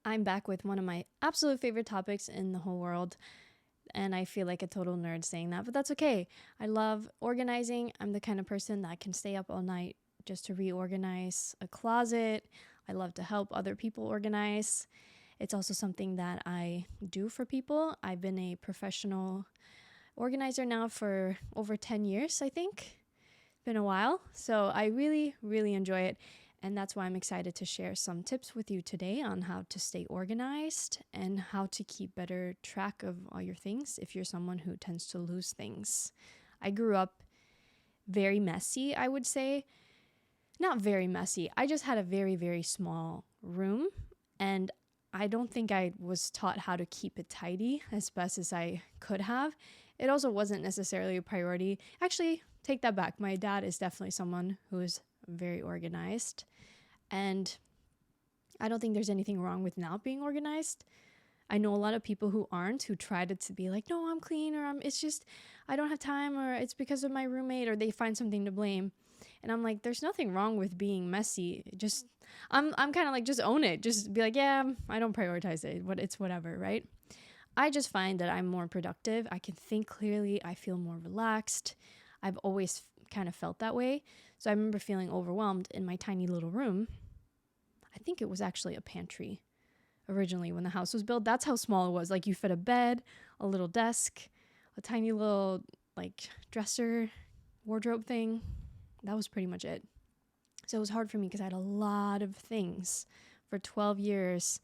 I'm back with one of my absolute favorite topics in the whole world. And I feel like a total nerd saying that, but that's okay. I love organizing. I'm the kind of person that can stay up all night just to reorganize a closet. I love to help other people organize. It's also something that I do for people. I've been a professional organizer now for over 10 years, I think. It's been a while. So I really, really enjoy it. And that's why I'm excited to share some tips with you today on how to stay organized and how to keep better track of all your things if you're someone who tends to lose things. I grew up very messy, I would say. Not very messy. I just had a very, very small room, and I don't think I was taught how to keep it tidy as best as I could have. It also wasn't necessarily a priority. Actually, take that back. My dad is definitely someone who is very organized, and I don't think there's anything wrong with not being organized. I know a lot of people who aren't, who tried to be like, no, I'm clean, or it's just, I don't have time, or it's because of my roommate, or they find something to blame. And I'm like, there's nothing wrong with being messy. Just, I'm kind of like, just own it. Just be like, yeah, I don't prioritize it. It's whatever, right? I just find that I'm more productive. I can think clearly. I feel more relaxed. I've always kind of felt that way. So I remember feeling overwhelmed in my tiny little room. I think it was actually a pantry originally when the house was built. That's how small it was. Like, you fit a bed, a little desk, a tiny little like dresser, wardrobe thing. That was pretty much it. So it was hard for me because I had a lot of things. For 12 years,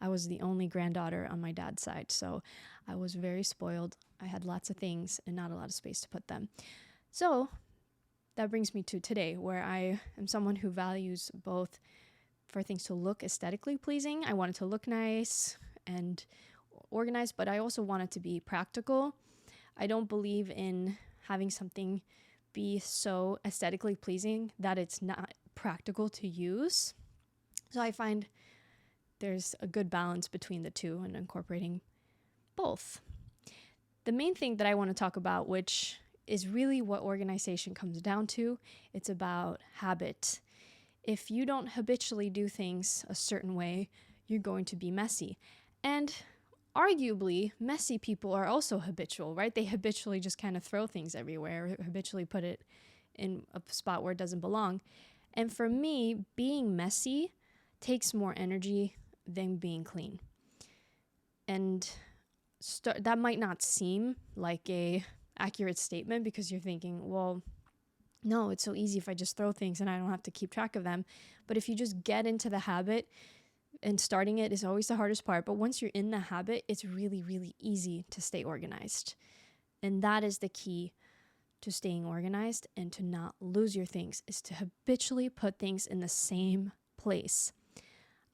I was the only granddaughter on my dad's side. So I was very spoiled. I had lots of things and not a lot of space to put them. So that brings me to today, where I am someone who values both for things to look aesthetically pleasing. I want it to look nice and organized, but I also want it to be practical. I don't believe in having something be so aesthetically pleasing that it's not practical to use. So I find there's a good balance between the two and incorporating both. The main thing that I want to talk about, which is really what organization comes down to, it's about habit. If you don't habitually do things a certain way, you're going to be messy. And arguably, messy people are also habitual, right? They habitually just kind of throw things everywhere, habitually put it in a spot where it doesn't belong. And for me, being messy takes more energy than being clean. And that might not seem like a accurate statement, because you're thinking, well, no, it's so easy if I just throw things and I don't have to keep track of them. But if you just get into the habit, and starting it is always the hardest part, but once you're in the habit, it's really, really easy to stay organized. And that is the key to staying organized and to not lose your things, is to habitually put things in the same place.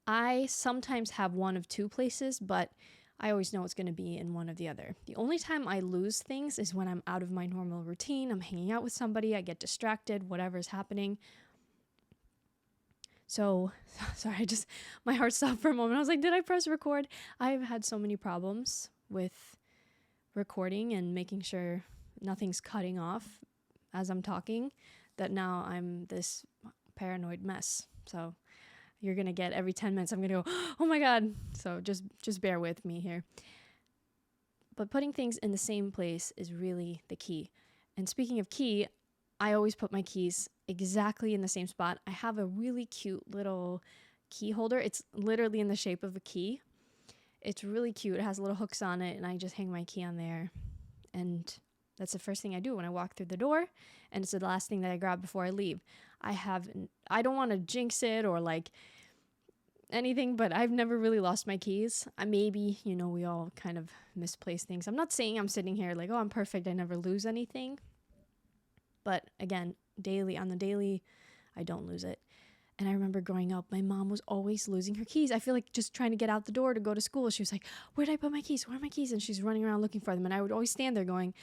I sometimes have one of two places, but I always know it's going to be in one or the other. The only time I lose things is when I'm out of my normal routine. I'm hanging out with somebody, I get distracted, whatever's happening. So, sorry, my heart stopped for a moment. I was like, did I press record? I've had so many problems with recording and making sure nothing's cutting off as I'm talking, that now I'm this paranoid mess. So you're going to get every 10 minutes, I'm going to go, oh my God. So just bear with me here. But putting things in the same place is really the key. And speaking of key, I always put my keys exactly in the same spot. I have a really cute little key holder. It's literally in the shape of a key. It's really cute. It has little hooks on it, and I just hang my key on there. And that's the first thing I do when I walk through the door, and it's the last thing that I grab before I leave. I don't want to jinx it or like anything, but I've never really lost my keys. Maybe, we all kind of misplace things. I'm not saying I'm sitting here like, oh, I'm perfect, I never lose anything. But again, on the daily, I don't lose it. And I remember growing up, my mom was always losing her keys. I feel like just trying to get out the door to go to school, she was like, where did I put my keys? Where are my keys? And she's running around looking for them. And I would always stand there going,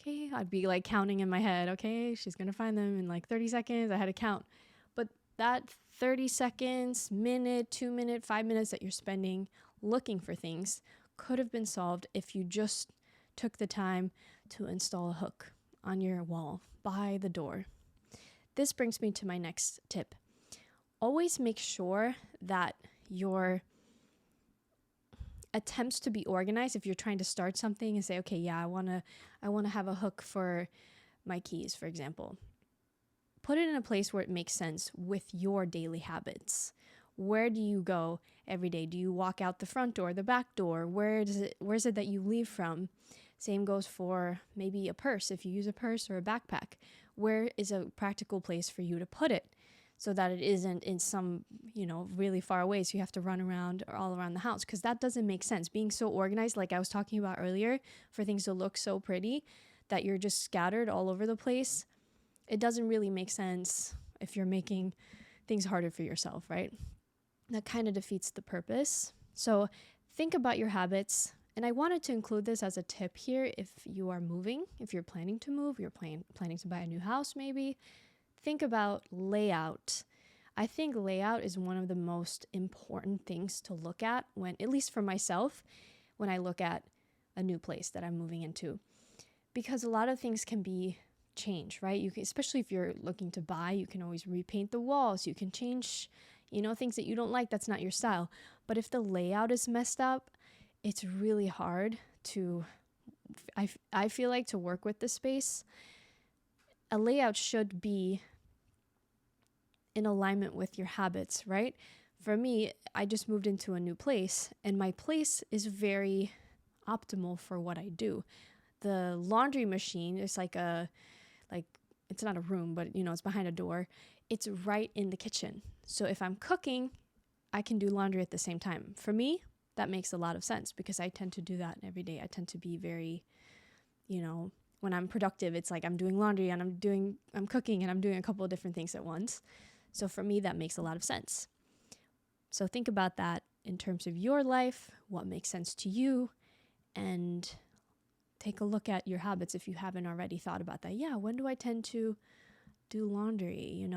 okay, I'd be like counting in my head, okay, she's going to find them in like 30 seconds. I had to count. But that 30 seconds, minute, 2 minute, 5 minutes that you're spending looking for things could have been solved if you just took the time to install a hook on your wall by the door. This brings me to my next tip. Always make sure that your attempts to be organized, if you're trying to start something and say, okay, yeah, I want to have a hook for my keys, for example, put it in a place where it makes sense with your daily habits. Where do you go every day? Do you walk out the front door, the back door? Where's it that you leave from? Same goes for maybe a purse. If you use a purse or a backpack, where is a practical place for you to put it so that it isn't in some, really far away, so you have to run around or all around the house? Because that doesn't make sense. Being so organized, like I was talking about earlier, for things to look so pretty that you're just scattered all over the place, it doesn't really make sense if you're making things harder for yourself, right? That kind of defeats the purpose. So think about your habits. And I wanted to include this as a tip here if you are moving, if you're planning to move, you're planning to buy a new house maybe. Think about layout. I think layout is one of the most important things to look at when, at least for myself, when I look at a new place that I'm moving into. Because a lot of things can be changed, right? You can, especially if you're looking to buy, you can always repaint the walls. You can change, things that you don't like, that's not your style. But if the layout is messed up, it's really hard to, I feel like, to work with the space. A layout should be in alignment with your habits, right? For me, I just moved into a new place, and my place is very optimal for what I do. The laundry machine is it's not a room, but it's behind a door. It's right in the kitchen. So if I'm cooking, I can do laundry at the same time. For me, that makes a lot of sense because I tend to do that every day. I tend to be very, when I'm productive, it's like I'm doing laundry and I'm cooking and I'm doing a couple of different things at once. So for me, that makes a lot of sense. So think about that in terms of your life, what makes sense to you, and take a look at your habits if you haven't already thought about that. Yeah, when do I tend to do laundry,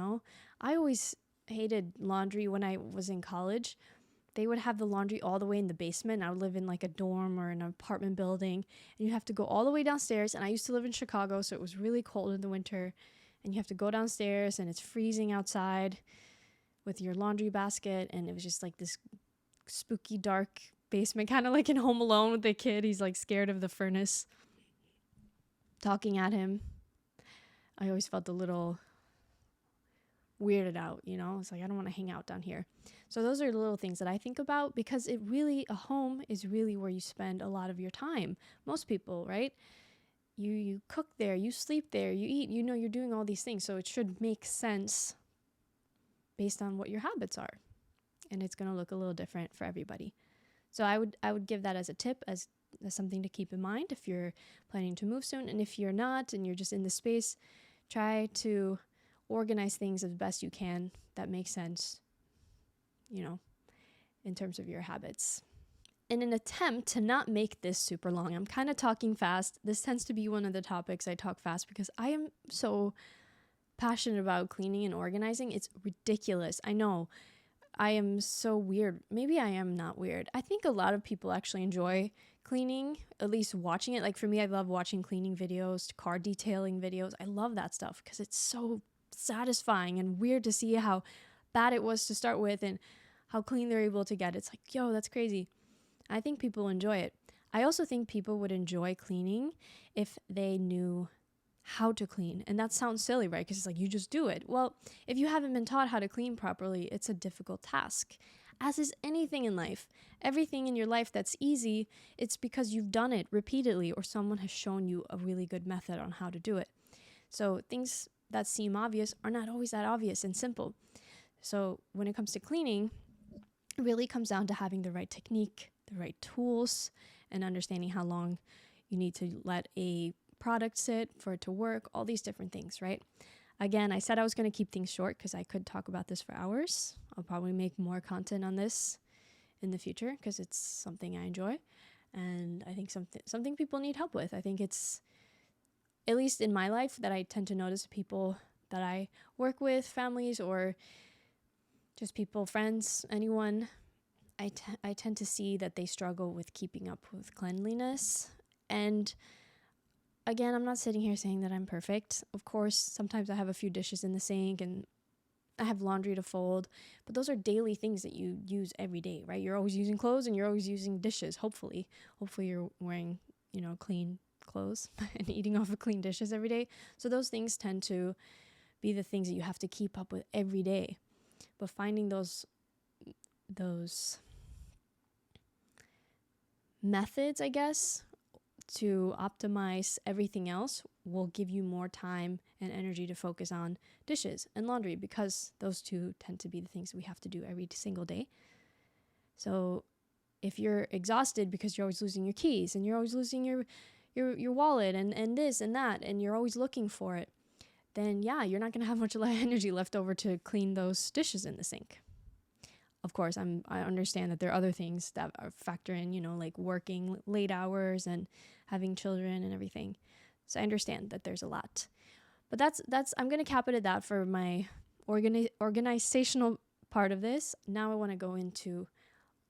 I always hated laundry when I was in college. They would have the laundry all the way in the basement. I would live in like a dorm or an apartment building, and you have to go all the way downstairs. And I used to live in Chicago, so it was really cold in the winter, and you have to go downstairs and it's freezing outside with your laundry basket. And it was just like this spooky, dark basement, kind of like in Home Alone with the kid. He's like scared of the furnace talking at him. I always felt a little weirded out, It's like, I don't want to hang out down here. So those are the little things that I think about, because a home is really where you spend a lot of your time. Most people, right? You cook there, you sleep there, you eat, you're doing all these things. So it should make sense based on what your habits are. And it's going to look a little different for everybody. So I would give that as a tip, as something to keep in mind if you're planning to move soon. And if you're not and you're just in the space, try to organize things as best you can that makes sense, in terms of your habits. In an attempt to not make this super long, I'm kind of talking fast. This tends to be one of the topics I talk fast because I am so passionate about cleaning and organizing. It's ridiculous. I know I am so weird. Maybe I am not weird. I think a lot of people actually enjoy cleaning, at least watching it. Like for me, I love watching cleaning videos, car detailing videos. I love that stuff because it's so satisfying and weird to see how bad it was to start with and how clean they're able to get. It's like, yo, that's crazy. I think people enjoy it. I also think people would enjoy cleaning if they knew how to clean. And that sounds silly, right? Because it's like, you just do it. Well, if you haven't been taught how to clean properly, it's a difficult task. As is anything in life. Everything in your life that's easy, it's because you've done it repeatedly or someone has shown you a really good method on how to do it. So things that seem obvious are not always that obvious and simple. So when it comes to cleaning, it really comes down to having the right technique, the right tools, and understanding how long you need to let a product sit for it to work, all these different things, right? Again, I said I was going to keep things short because I could talk about this for hours. I'll probably make more content on this in the future because it's something I enjoy. And I think something people need help with. I think it's, at least in my life, that I tend to notice people that I work with, families, or just people, friends, anyone, I tend to see that they struggle with keeping up with cleanliness. And again, I'm not sitting here saying that I'm perfect. Of course, sometimes I have a few dishes in the sink and I have laundry to fold, but those are daily things that you use every day, right? You're always using clothes and you're always using dishes. Hopefully you're wearing, clean clothes and eating off of clean dishes every day. So those things tend to be the things that you have to keep up with every day. But finding those methods, I guess, to optimize everything else will give you more time and energy to focus on dishes and laundry, because those two tend to be the things we have to do every single day. So if you're exhausted because you're always losing your keys and you're always losing your wallet and this and that, and you're always looking for it, then yeah, you're not going to have much energy left over to clean those dishes in the sink. Of course, I understand that there are other things that are factor in, like working late hours and having children and everything. So I understand that there's a lot. But that's I'm going to cap it at that for my organizational part of this. Now I want to go into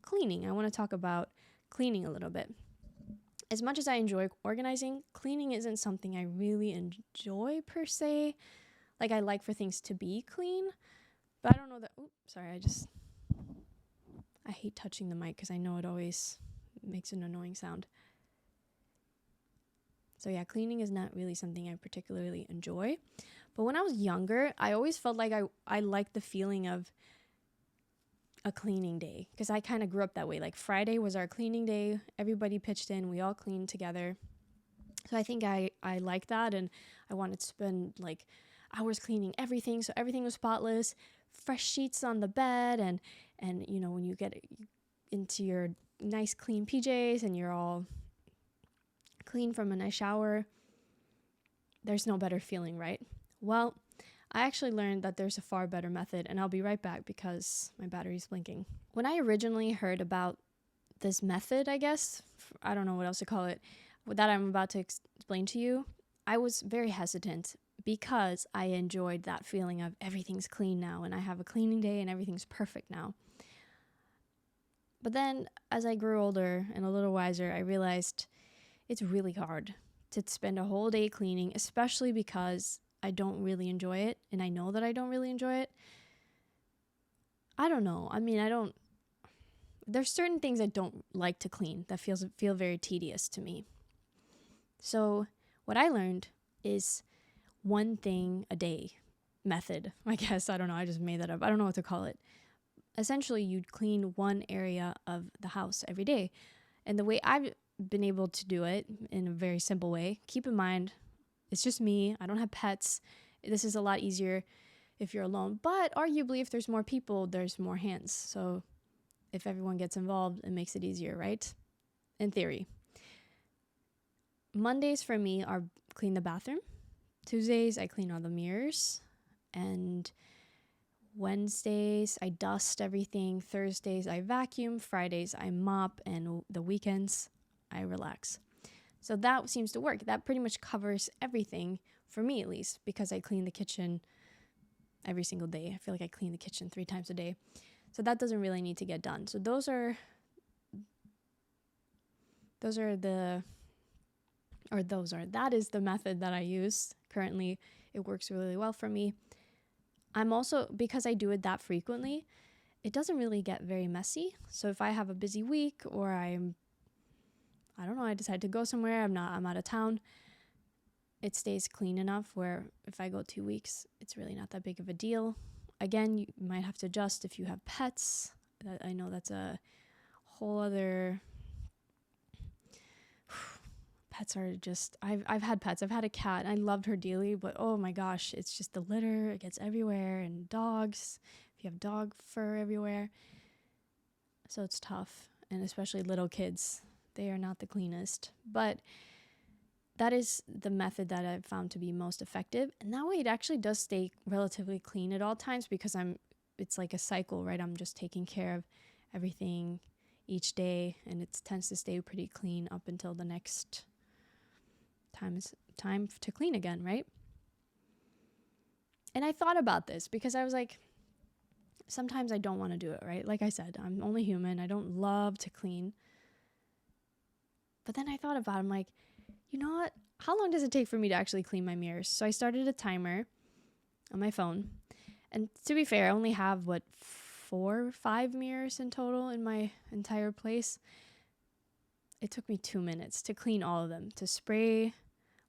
cleaning. I want to talk about cleaning a little bit. As much as I enjoy organizing, cleaning isn't something I really enjoy per se. Like, I like for things to be clean, but I don't know that. Oops, sorry, I hate touching the mic because I know it always makes an annoying sound. So yeah, cleaning is not really something I particularly enjoy. But when I was younger, I always felt like I liked the feeling of a cleaning day, because I kind of grew up that way. Like, Friday was our cleaning day. Everybody pitched in. We all cleaned together. So I think I liked that, and I wanted to spend like hours cleaning everything, so everything was spotless, fresh sheets on the bed, and when you get into your nice clean PJs and you're all clean from a nice shower, there's no better feeling, right? Well, I actually learned that there's a far better method, and I'll be right back because my battery's blinking. When I originally heard about this method, I guess, I don't know what else to call it, that I'm about to explain to you, I was very hesitant because I enjoyed that feeling of everything's clean now and I have a cleaning day and everything's perfect now. But then as I grew older and a little wiser, I realized it's really hard to spend a whole day cleaning, especially because I don't really enjoy it, and I know that I don't really enjoy it. I don't know. I mean, there's certain things I don't like to clean that feel very tedious to me. So what I learned is one thing a day method, I guess. I don't know. I just made that up. I don't know what to call it. Essentially, you'd clean one area of the house every day. And the way I've been able to do it in a very simple way, keep in mind, it's just me. I don't have pets. This is a lot easier if you're alone. But arguably, if there's more people, there's more hands. So if everyone gets involved, it makes it easier, right? In theory. Mondays for me are clean the bathroom. Tuesdays, I clean all the mirrors. And Wednesdays, I dust everything. Thursdays, I vacuum. Fridays, I mop. And the weekends, I relax. So that seems to work. That pretty much covers everything, for me at least, because I clean the kitchen every single day. I feel like I clean the kitchen 3 times a day. So that doesn't really need to get done. So that is the method that I use currently. It works really well for me. I'm also, because I do it that frequently, it doesn't really get very messy. So if I have a busy week or I decide to go somewhere, I'm out of town, it stays clean enough where if I go 2 weeks, it's really not that big of a deal. Again, you might have to adjust if you have pets. I know that's a whole other... Pets are just... I've had pets. I've had a cat, and I loved her dearly, but oh my gosh, it's just the litter. It gets everywhere, and dogs. If you have dog fur everywhere. So it's tough, and especially little kids. They are not the cleanest, but that is the method that I've found to be most effective. And that way it actually does stay relatively clean at all times, because it's like a cycle, right? I'm just taking care of everything each day, and it tends to stay pretty clean up until the next time to clean again, right? And I thought about this because I was like, sometimes I don't want to do it, right? Like I said, I'm only human. I don't love to clean. But then I thought about it. I'm like, you know what? How long does it take for me to actually clean my mirrors? So I started a timer on my phone, And to be fair, I only have 4 or 5 mirrors in total in my entire place. It took me 2 minutes to clean all of them, to spray,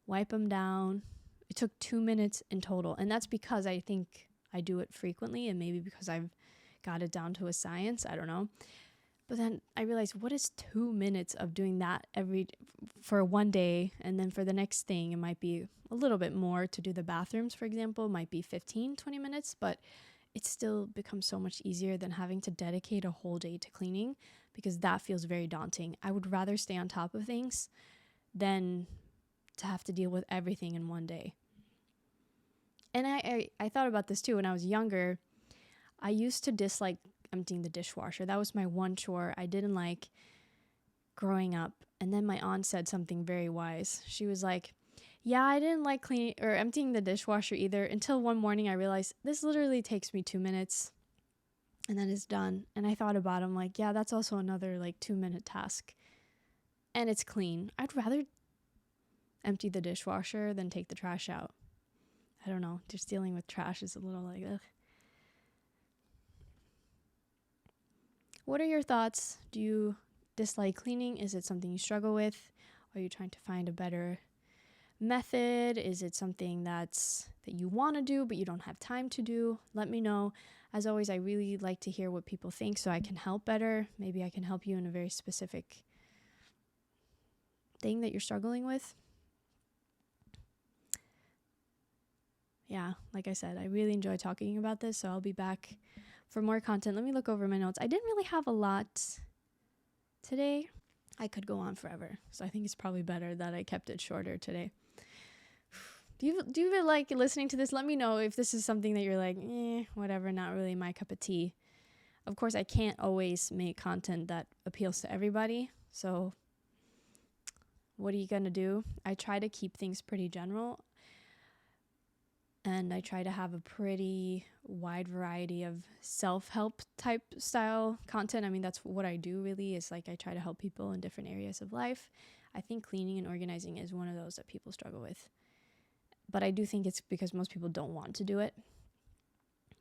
wipe them down. It took 2 minutes in total. And that's because I think I do it frequently, and maybe because I've got it down to a science. I don't know. But then I realized, what is 2 minutes of doing that for one day? And then for the next thing, it might be a little bit more to do the bathrooms, for example, might be 15, 20 minutes, but it still becomes so much easier than having to dedicate a whole day to cleaning, because that feels very daunting. I would rather stay on top of things than to have to deal with everything in one day. And I thought about this too when I was younger. I used to dislike emptying the dishwasher. That was my one chore I didn't like growing up. And then my aunt said something very wise. She was like, yeah, I didn't like cleaning or emptying the dishwasher either, until one morning I realized this literally takes me 2 minutes and then it's done. And I thought about it, I'm like, yeah, that's also another 2-minute task. And it's clean. I'd rather empty the dishwasher than take the trash out. I don't know. Just dealing with trash is a little ugh. What are your thoughts? Do you dislike cleaning? Is it something you struggle with? Are you trying to find a better method? Is it something that you want to do but you don't have time to do? Let me know. As always, I really like to hear what people think so I can help better. Maybe I can help you in a very specific thing that you're struggling with. Yeah, like I said, I really enjoy talking about this, so I'll be back for more content. Let me look over my notes. I didn't really have a lot today. I could go on forever, so I think it's probably better that I kept it shorter today. Do you like listening to this? Let me know if this is something that you're like, whatever, not really my cup of tea. Of course, I can't always make content that appeals to everybody, so what are you gonna do? I try to keep things pretty general, and I try to have a pretty wide variety of self-help type style content. I mean, that's what I do really, is I try to help people in different areas of life. I think cleaning and organizing is one of those that people struggle with. But I do think it's because most people don't want to do it.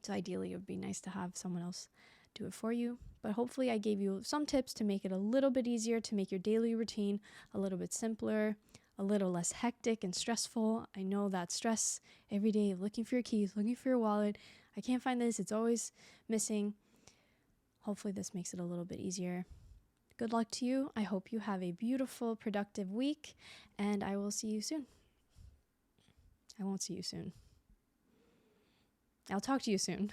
So ideally, it would be nice to have someone else do it for you. But hopefully I gave you some tips to make it a little bit easier, to make your daily routine a little bit simpler, a little less hectic and stressful. I know that stress every day, looking for your keys, looking for your wallet. I can't find this. It's always missing. Hopefully this makes it a little bit easier. Good luck to you. I hope you have a beautiful, productive week, and I will see you soon. I won't see you soon. I'll talk to you soon.